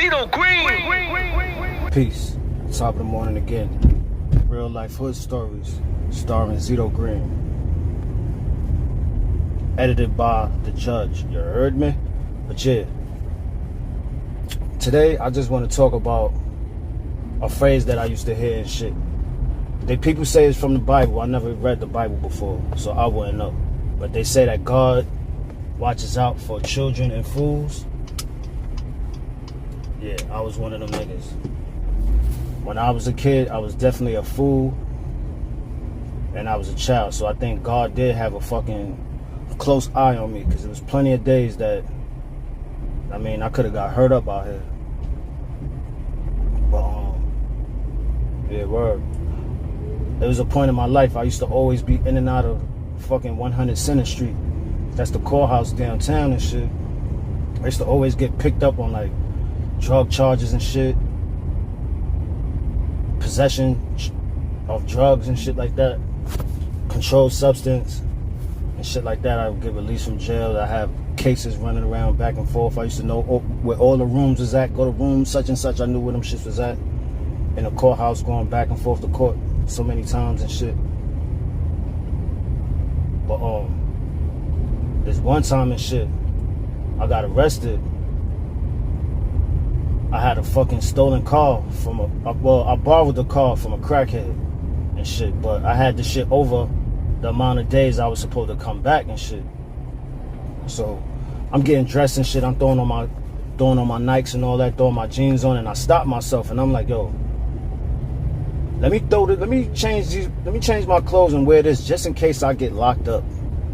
Zito Green. Peace. Top of the morning again. Real life hood stories starring Zito Green. Edited by the judge. You heard me? But yeah. Today I just want to talk about a phrase that I used to hear and shit. People say it's from the Bible. I never read the Bible before, so I wouldn't know. But they say that God watches out for children and fools. Yeah, I was one of them niggas. When I was a kid, I was definitely a fool. And I was a child. So I think God did have a fucking close eye on me. Because there was plenty of days that, I could have got hurt up out here. But, yeah, word. There was a point in my life I used to always be in and out of fucking 100 Center Street. That's the courthouse downtown and shit. I used to always get picked up on like drug charges and shit. Possession of drugs and shit like that. Controlled substance and shit like that. I would get released from jail. I have cases running around back and forth. I used to know where all the rooms was at. Go to room such and such. I knew where them shits was at. In the courthouse, going back and forth to court so many times and shit. But this one time and shit, I got arrested. I had a fucking stolen car from I borrowed the car from a crackhead and shit, but I had the shit over the amount of days I was supposed to come back and shit. So I'm getting dressed and shit. I'm throwing on my Nikes and all that, throwing my jeans on, and I stopped myself and I'm like, yo, let me change my clothes and wear this just in case I get locked up.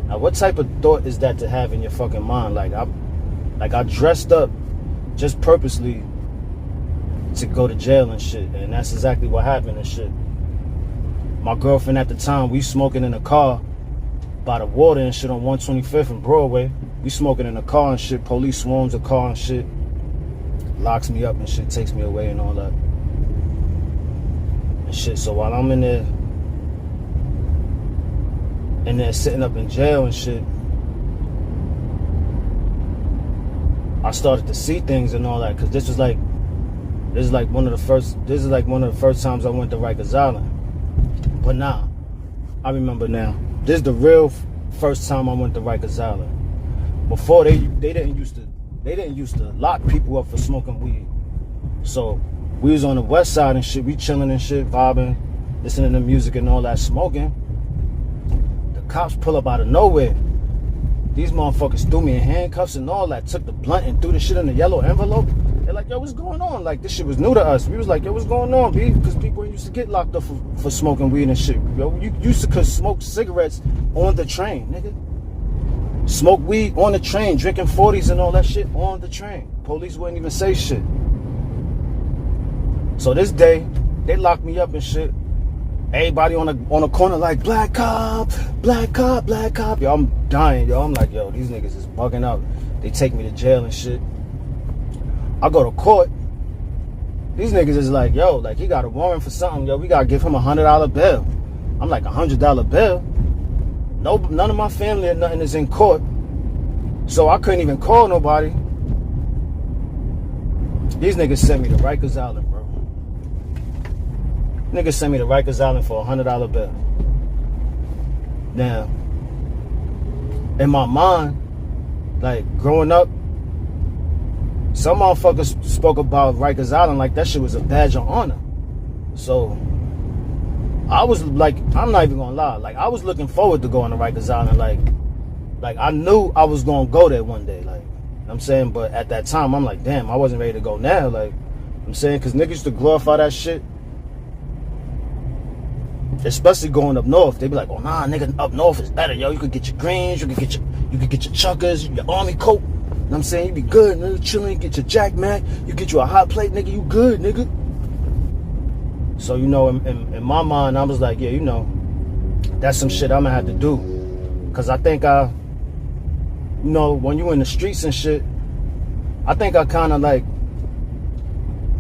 Now, what type of thought is that to have in your fucking mind? I dressed up just purposely to go to jail and shit, and that's exactly what happened and shit. My girlfriend at the time, we smoking in the car by the water and shit on 125th and Broadway. We smoking in the car and shit. Police swarms the car and shit. Locks me up and shit, takes me away and all that. And shit, so while I'm in there sitting up in jail and shit, I started to see things and all that, because this is like one of the first times I went to Rikers Island. But nah, I remember now. This is the real first time I went to Rikers Island. Before they didn't used to lock people up for smoking weed. So we was on the west side and shit, we chilling and shit, vibing, listening to music and all that, smoking. The cops pull up out of nowhere. These motherfuckers threw me in handcuffs and all that, took the blunt and threw the shit in the yellow envelope. They're like, yo, what's going on? Like, this shit was new to us. We was like, yo, what's going on, B? Because people used to get locked up for smoking weed and shit. Yo, you used to smoke cigarettes on the train, nigga. Smoke weed on the train, drinking 40s and all that shit on the train. Police wouldn't even say shit. So this day, they locked me up and shit. Everybody on the corner like, black cop, black cop, black cop. Yo, I'm dying, yo. I'm like, yo, these niggas is bugging out. They take me to jail and shit. I go to court. These niggas is like, yo, like, he got a warrant for something. Yo, we gotta give him $100 bill. I'm like, $100 bill? No, none of my family or nothing is in court. So I couldn't even call nobody. These niggas sent me to Rikers Island, bro. Niggas sent me to Rikers Island for $100 bill. Now, in my mind, like, growing up, some motherfuckers spoke about Rikers Island like that shit was a badge of honor. So I was like, I'm not even gonna lie, like, I was looking forward to going to Rikers Island. Like I knew I was gonna go there one day, like, you know what I'm saying? But at that time, I'm like, damn, I wasn't ready to go now, like, you know what I'm saying? Because niggas used to glorify that shit. Especially going up north. They be like, oh nah, nigga, up north is better, yo. You could get your greens, you could get your chuckers, your army coat. You know what I'm saying? You be good, nigga, chilling, you get your Jack Mac, you get you a hot plate, nigga, you good, nigga. So, you know, in my mind, I was like, yeah, you know, that's some shit I'm gonna have to do. Cause I think you know, when you in the streets and shit, I think I kinda like,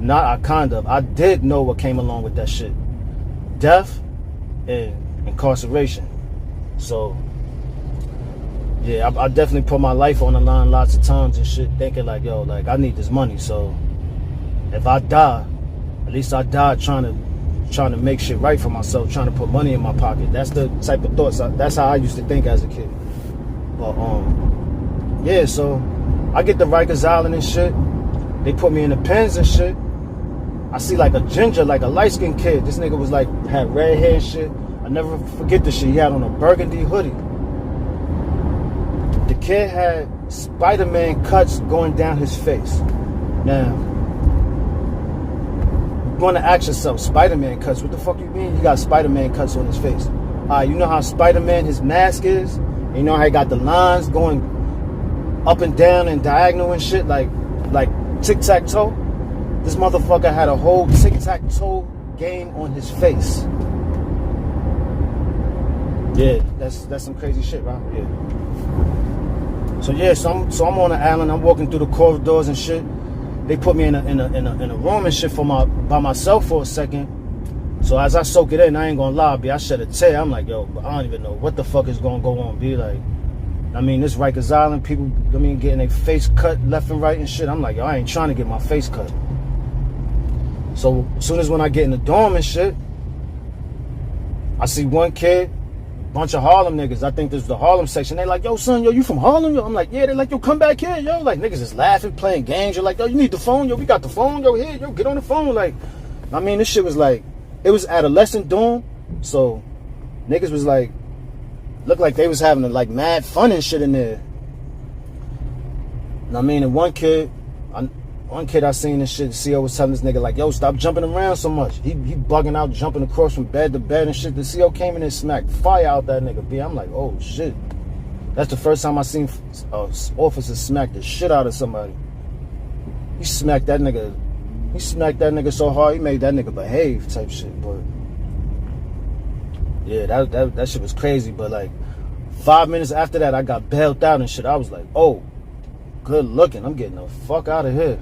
I did know what came along with that shit. Death and incarceration. So, yeah, I definitely put my life on the line lots of times and shit, thinking like, yo, like, I need this money. So if I die, at least I died trying to make shit right for myself, trying to put money in my pocket. That's the type of thoughts. That's how I used to think as a kid. But yeah. So I get to Rikers Island and shit. They put me in the pens and shit. I see like a ginger, like a light skinned kid. This nigga was like had red hair and shit. I never forget the shit. He had on a burgundy hoodie. The kid had Spider-Man cuts going down his face. Now, you want to ask yourself, Spider-Man cuts? What the fuck you mean? He got Spider-Man cuts on his face. You know how Spider-Man, his mask is? You know how he got the lines going up and down and diagonal and shit, like tic-tac-toe? This motherfucker had a whole tic-tac-toe game on his face. Yeah, that's some crazy shit, right? Yeah. So yeah, so I'm on the island. I'm walking through the corridors and shit. They put me in a room and shit by myself for a second. So as I soak it in, I ain't gonna lie, B, I shed a tear. I'm like, yo, I don't even know what the fuck is gonna go on, B. Like, I mean, this Rikers Island, people, I mean, getting their face cut left and right and shit. I'm like, yo, I ain't trying to get my face cut. So as soon as when I get in the dorm and shit, I see one kid, bunch of Harlem niggas. I think this is the Harlem section. They like, yo, son, yo, you from Harlem? Yo, I'm like, yeah. They like, yo, come back here, yo. Like, niggas is laughing, playing games. You're like, yo, you need the phone? Yo, we got the phone. Yo, here, yo, get on the phone. Like, I mean, this shit was like, it was adolescent dorm. So niggas was like, looked like they was having like mad fun and shit in there. And I mean, and one kid I seen this shit, the CO was telling this nigga like, yo, stop jumping around so much. He bugging out, jumping across from bed to bed and shit. The CO came in and smacked fire out that nigga, B. I'm like, oh shit. That's the first time I seen officer smack the shit out of somebody. He smacked that nigga so hard, he made that nigga behave type shit. But yeah, that shit was crazy. But like 5 minutes after that, I got bailed out and shit. I was like, oh, good looking. I'm getting the fuck out of here.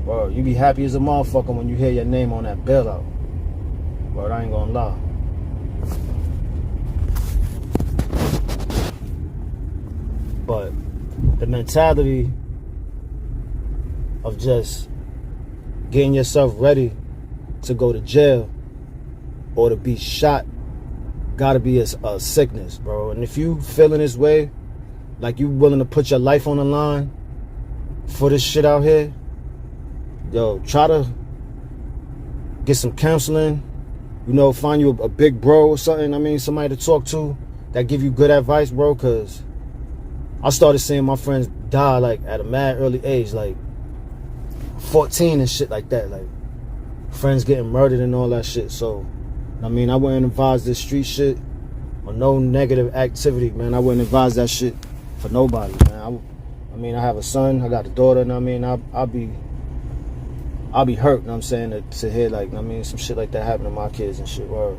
Bro, you be happy as a motherfucker when you hear your name on that bailout. Bro, I ain't gonna lie. But the mentality of just getting yourself ready to go to jail or to be shot gotta be a sickness, bro. And if you feeling this way, like you willing to put your life on the line for this shit out here, yo, try to get some counseling, you know, find you a big bro or something, I mean, somebody to talk to that give you good advice, bro, because I started seeing my friends die, like, at a mad early age, like 14 and shit like that, like, friends getting murdered and all that shit. So, I mean, I wouldn't advise this street shit or no negative activity, man. I wouldn't advise that shit for nobody, man. I mean, I have a son, I got a daughter, and I mean, I'll be hurt, you know what I'm saying, to hear, like, I mean, some shit like that happen to my kids and shit, word.